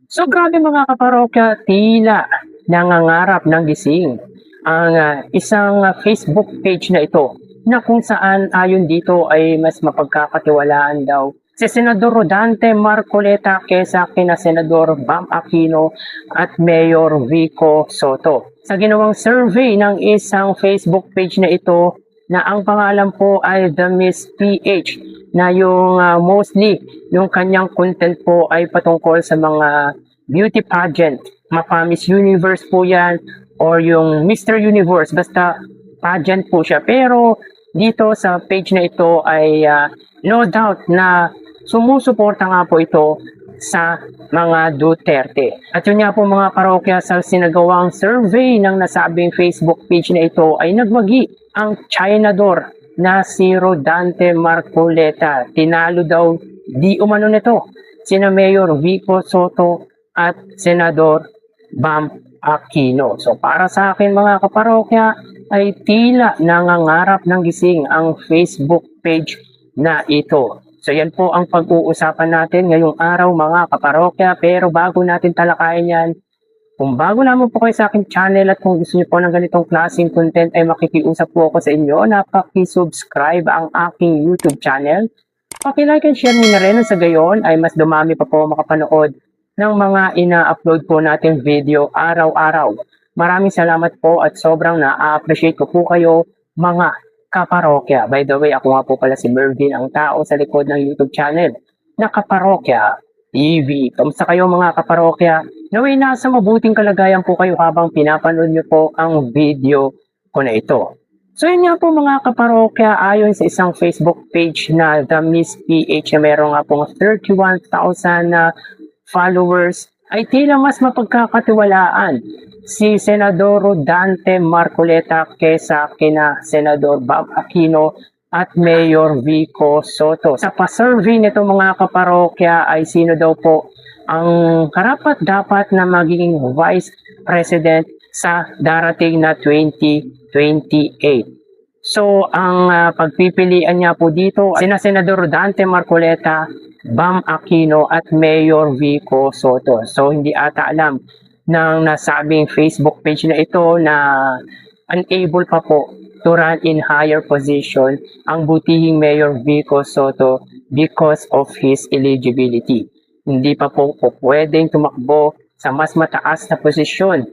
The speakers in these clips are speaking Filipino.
So grabe mga kaparokya, tila nangangarap ng gising ang isang Facebook page na ito na kung saan ayon dito ay mas mapagkakatiwalaan daw si Senador Rodante Marcoleta kesa kina Senador Bam Aquino at Mayor Vico Soto. Sa ginawang survey ng isang Facebook page na ito na ang pangalan po ay The Miss PH na yung mostly yung kanyang content po ay patungkol sa mga beauty pageant, mapa Miss Universe po yan or yung Mr. Universe, basta pageant po siya. Pero dito sa page na ito ay no doubt na sumusuporta nga po ito sa mga Duterte. At yun nga po mga parokya, sa sinagawang survey ng nasabing Facebook page na ito ay nagwagi ang Chinador na si Rodante Marcoleta. Tinalo daw di umano nito sina Mayor Vico Soto at Senador Bam Aquino. So para sa akin mga kaparokya ay tila nangangarap ng gising ang Facebook page na ito. So yan po ang pag-uusapan natin ngayong araw mga kaparokya. Pero bago natin talakayin yan, kung bago lamang po kayo sa aking channel at kung gusto niyo po ng ganitong klaseng content ay makikiusap po ako sa inyo na paki-subscribe ang aking YouTube channel. Paki-like and share niyo na rin sa gayon ay mas dumami pa po makapanood ng mga ina-upload po natin video araw-araw. Maraming salamat po at sobrang na-appreciate ko po kayo mga kaparokya. By the way, ako nga po pala si Mervin, ang tao sa likod ng YouTube channel na Kaparokya TV. Kamusta kayo mga kaparokya? Naway nasa mabuting kalagayan po kayo habang pinapanood niyo po ang video ko na ito. So yun nga po mga kaparokya, ayon sa isang Facebook page na The Miss PH na meron nga pong 31,000 na followers, ay tila mas mapagkakatiwalaan si Senador Rodante Marcoleta kesa kina Senador Bam Aquino at Mayor Vico Soto. Sa pa-survey nito mga kaparokya ay sino daw po ang karapat-dapat na magiging Vice President sa darating na 2028. So ang pagpipilian niya po dito sina Senador Rodante Marcoleta, Bam Aquino at Mayor Vico Soto. So hindi ata alam ng nasabing Facebook page na ito na unable pa po to run in higher position ang butihing Mayor Vico Soto because of his eligibility. Hindi pa po pwedeng tumakbo sa mas mataas na posisyon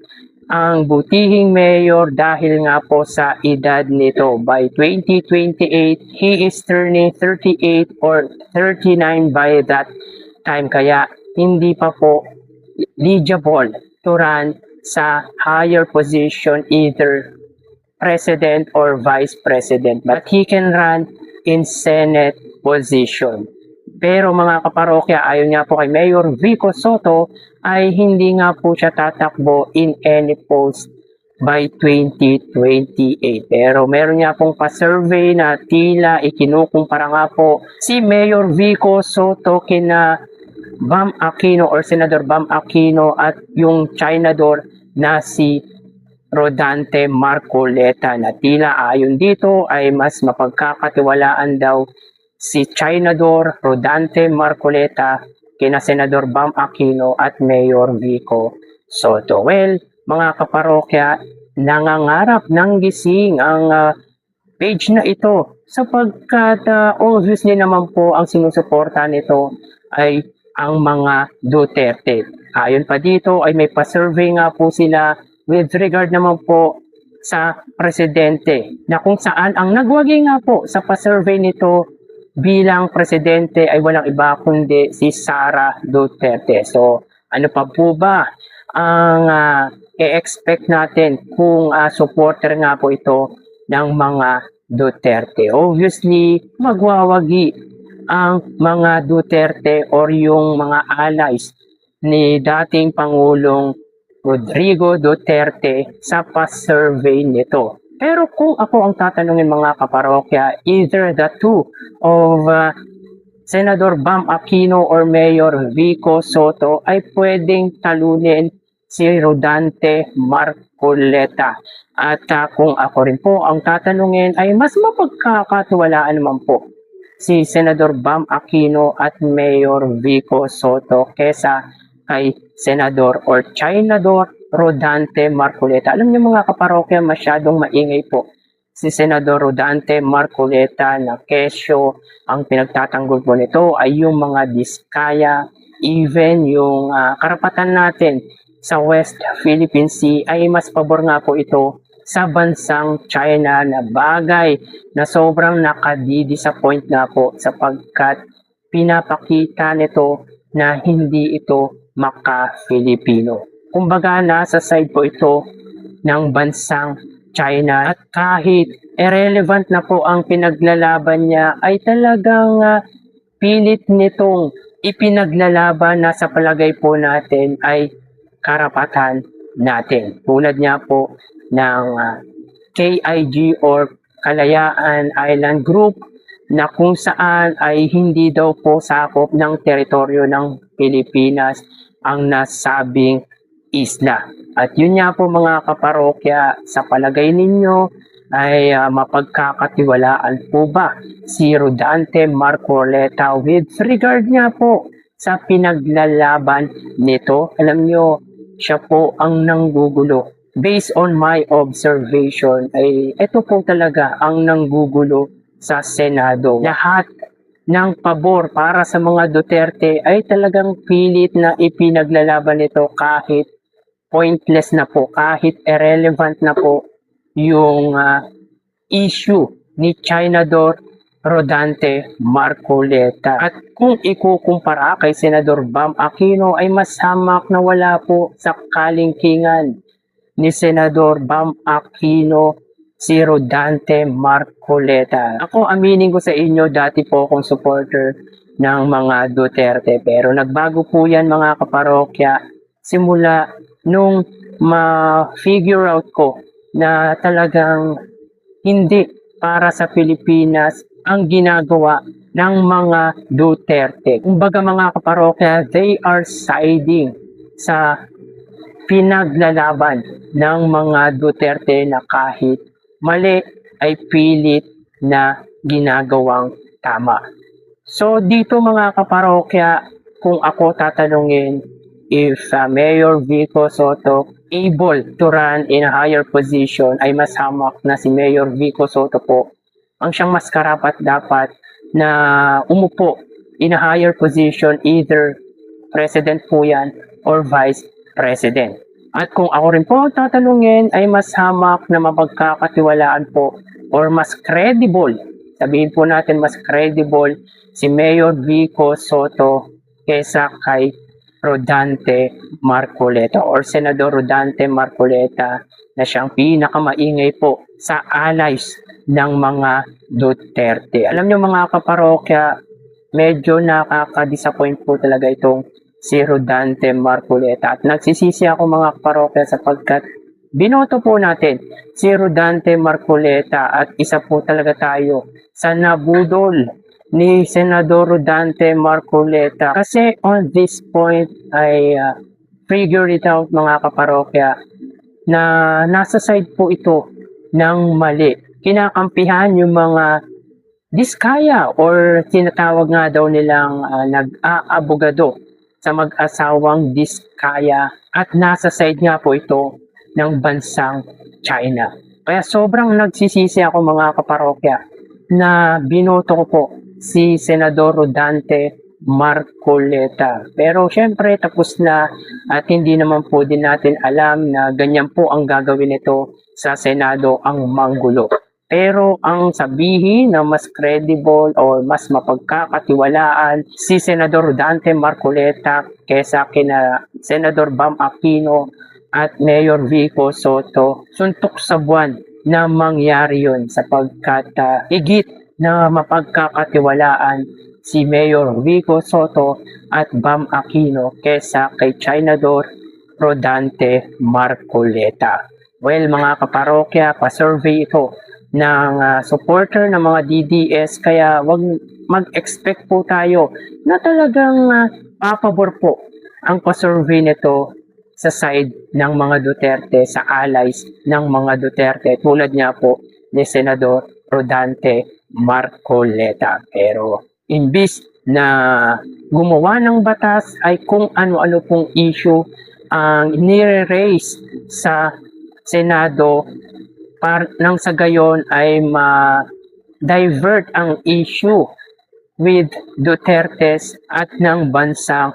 ang butihing mayor dahil nga po sa edad nito. By 2028, he is turning 38 or 39 by that time. Kaya hindi pa po eligible to run sa higher position, either president or vice president. But he can run in Senate position. Pero mga kaparokya, ayon nga po kay Mayor Vico Soto, ay hindi nga po siya tatakbo in any post by 2028. Pero meron nga pong pa-survey na tila ikinukumpara nga po si Mayor Vico Soto kina Bam Aquino or Senador Bam Aquino at yung Chinador na si Rodante Marcoleta na tila ayon dito ay mas mapagkakatiwalaan daw si Chinador Rodante Marcoleta kina Senador Bam Aquino at Mayor Vico Soto. Well, mga kaparokya, nangangarap ng gising ang page na ito sapagkat obviously naman po ang sinusuporta nito ay ang mga Duterte. Ayon pa dito ay may pa-survey nga po sila with regard naman po sa presidente na kung saan ang nagwagi nga po sa pa-survey nito bilang presidente ay walang iba kundi si Sara Duterte. So ano pa po ba ang i-expect natin kung supporter nga po ito ng mga Duterte? Obviously, magwawagi ang mga Duterte or yung mga allies ni dating Pangulong Rodrigo Duterte sa pa-survey nito. Pero kung ako ang tatanungin mga kaparokya, either the two of Senador Bam Aquino or Mayor Vico Soto ay pwedeng talunin si Rodante Marcoleta. At kung ako rin po ang tatanungin ay mas mapagkakatiwalaan naman po si Senador Bam Aquino at Mayor Vico Soto kesa kay Senador or Chinador Rodante Marcoleta. Alam niyo mga kaparokya, masyadong maingay po si Senador Rodante Marcoleta na kesyo. Ang pinagtatanggol po nito ay yung mga diskaya, even yung karapatan natin sa West Philippine Sea ay mas pabor nga po ito sa bansang China, na bagay na sobrang nakadi-disappoint nga po sapagkat pinapakita nito na hindi ito maka-Filipino. Kumbaga nasa side po ito ng bansang China, at kahit irrelevant na po ang pinaglalaban niya ay talagang pilit nitong ipinaglalaban na sa palagay po natin ay karapatan natin. Tulad niya po ng KIG or Kalayaan Island Group, na kung saan ay hindi daw po sakop ng teritoryo ng Pilipinas ang nasabing isla. At yun nga po mga kaparokya, sa palagay ninyo ay mapagkakatiwalaan po ba si Rodante Marcoleta with regard nga po sa pinaglalaban nito? Alam nyo, siya po ang nanggugulo. Based on my observation ay ito po talaga ang nanggugulo sa Senado. Lahat ng pabor para sa mga Duterte ay talagang pilit na ipinaglalaban nito kahit pointless na po, kahit irrelevant na po yung issue ni Chinador Rodante Marcoleta. At kung ikukumpara kay Senador Bam Aquino ay mas hamak na wala po sa kalingkingan ni Senador Bam Aquino si Rodante Marcoleta. Ako, aminin ko sa inyo, dati po akong supporter ng mga Duterte, pero nagbago po yan mga kaparokya simula nung ma-figure out ko na talagang hindi para sa Pilipinas ang ginagawa ng mga Duterte. Kumbaga mga kaparokya, they are siding sa pinaglalaban ng mga Duterte na kahit mali ay pilit na ginagawang tama. So dito mga kaparokya, kung ako tatanungin, if Mayor Vico Soto able to run in a higher position, ay mas hamak na si Mayor Vico Soto po ang siyang mas karapat dapat na umupo in a higher position, either President po yan or Vice President. At kung ako rin po tatanungin, ay mas hamak na mapagkakatiwalaan po or mas credible, sabihin po natin mas credible si Mayor Vico Soto kesa kay Rodante Marcoleta or Senador Rodante Marcoleta, na siyang pinakamaingay po sa allies ng mga Duterte. Alam niyo mga kaparokya, medyo nakaka-disappoint po talaga itong si Rodante Marcoleta. At nagsisisi ako mga kaparokya sapagkat binoto po natin si Rodante Marcoleta at isa po talaga tayo sa nabudol ni Senador Rodante Marcoleta. Kasi on this point ay figure it out mga kaparokya na nasa side po ito ng mali. Kinakampihan yung mga diskaya or tinatawag nga daw nilang nag-aabogado sa mag-asawang diskaya, at nasa side nga po ito ng bansang China. Kaya sobrang nagsisisi ako mga kaparokya na binoto ko po si Senador Rodante Marcoleta. Pero syempre tapos na at hindi naman po din natin alam na ganyan po ang gagawin nito sa Senado, ang manggulo. Pero ang sabihin na mas credible or mas mapagkakatiwalaan si Senador Rodante Marcoleta kesa kina Senador Bam Aquino at Mayor Vico Soto, suntok sa buwan na mangyari yun sapagkat higit na mapagkakatiwalaan si Mayor Vico Soto at Bam Aquino kesa kay Chinador Rodante Marcoleta. Well mga kaparokya, pa-survey ito ng supporter ng mga DDS, kaya wag mag-expect po tayo na talagang papabor po ang pa-survey nito sa side ng mga Duterte, sa allies ng mga Duterte, tulad niya po ni Senador Rodante Marcoleta. Pero imbis na gumawa ng batas ay kung ano-ano pong issue ang nire-raise sa Senado nang sa gayon ay ma-divert ang issue with Dutertes at ng bansang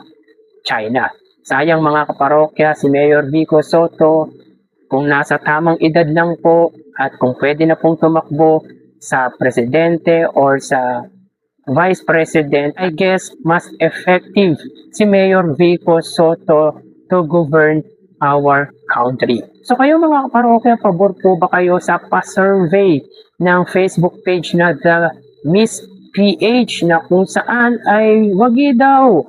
China. Sayang mga kaparokya, si Mayor Vico Soto, kung nasa tamang edad lang po at kung pwede na pong tumakbo sa presidente or sa vice president, I guess mas effective si Mayor Vico Soto to govern our country. So kayo mga kaparokya, pabor po ba kayo sa pa-survey ng Facebook page na The Miss PH na kung saan ay wagi daw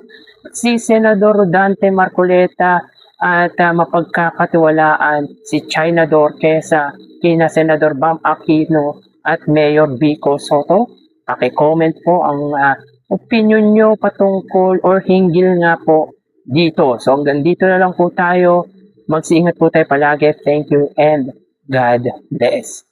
si Senador Rodante Marcoleta at mapagkakatiwalaan si Chinador kesa kina Senador Bam Aquino at Mayor Vico Soto? Paki-comment po ang opinion nyo patungkol or hinggil nga po dito. So hanggang dito na lang po tayo. Mag-iingat po tayo palagi. Thank you and God bless.